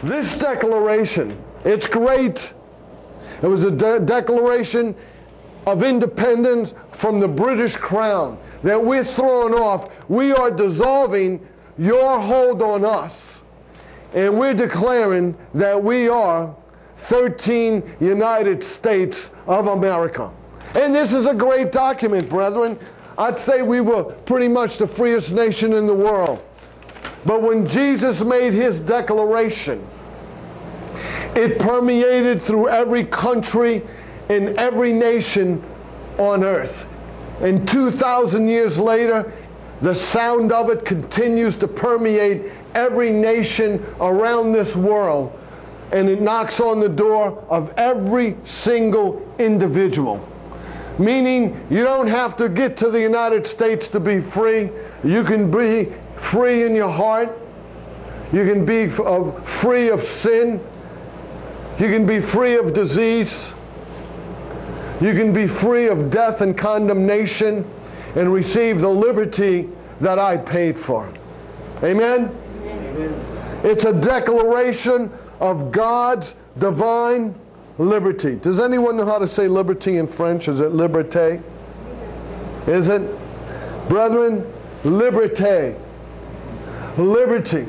This declaration, it's great. It was a declaration of independence from the British crown, that we're throwing off. We are dissolving your hold on us. And we're declaring that we are 13 United States of America. And this is a great document, brethren. I'd say we were pretty much the freest nation in the world. But when Jesus made his declaration, it permeated through every country and every nation on earth. And 2,000 years later, the sound of it continues to permeate every nation around this world. And it knocks on the door of every single individual. Meaning, you don't have to get to the United States to be free. You can be free in your heart. You can be free of sin. You can be free of disease. You can be free of death and condemnation and receive the liberty that I paid for. Amen? Amen. It's a declaration of God's divine liberty. Does anyone know how to say liberty in French? Is it liberté? Is it? Brethren, liberté. Liberty.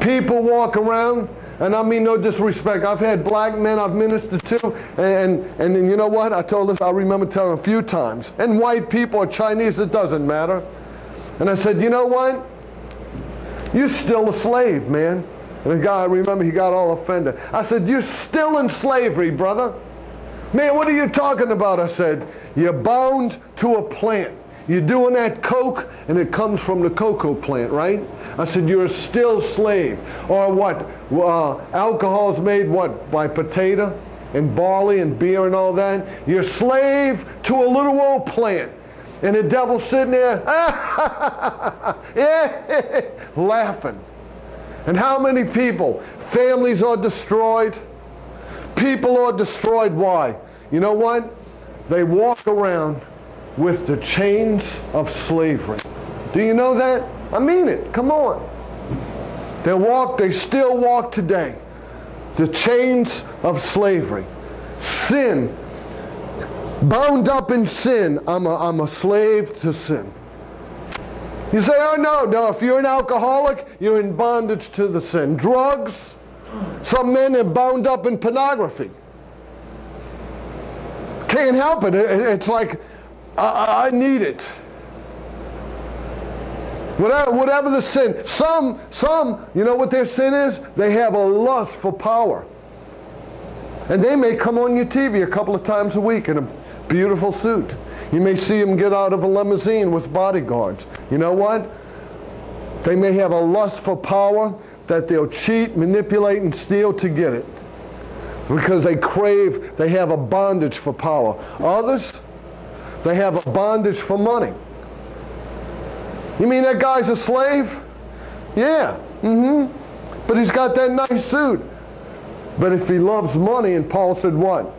People walk around, and I mean no disrespect. I've had black men I've ministered to, and you know what? I remember telling a few times, and white people or Chinese, it doesn't matter. And I said, you know what? You're still a slave, man. And the guy, I remember, he got all offended. I said, you're still in slavery, brother. Man, what are you talking about? I said, you're bound to a plant. You're doing that coke, and it comes from the cocoa plant, right? I said, you're still a slave. Or what? Alcohol's made, what? By potato and barley and beer and all that. You're a slave to a little old plant. And the devil's sitting there, yeah, laughing. And how many people? Families are destroyed. People are destroyed. Why? You know what? They walk around with the chains of slavery. Do you know that? I mean it. Come on. They still walk today. The chains of slavery. Sin. Bound up in sin. I'm a slave to sin. You say, oh no, if you're an alcoholic, you're in bondage to the sin. Drugs, some men are bound up in pornography. Can't help it. It's like, I need it. Whatever the sin. Some, you know what their sin is? They have a lust for power. And they may come on your TV a couple of times a week in a beautiful suit. You may see them get out of a limousine with bodyguards. You know what? They may have a lust for power that they'll cheat, manipulate, and steal to get it. Because they have a bondage for power. Others, they have a bondage for money. You mean that guy's a slave? Yeah. But he's got that nice suit. But if he loves money, and Paul said what?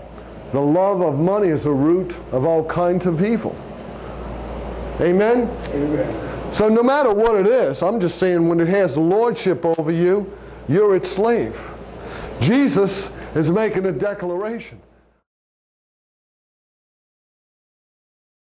The love of money is a root of all kinds of evil. Amen? Amen. So no matter what it is, I'm just saying when it has lordship over you, you're its slave. Jesus is making a declaration.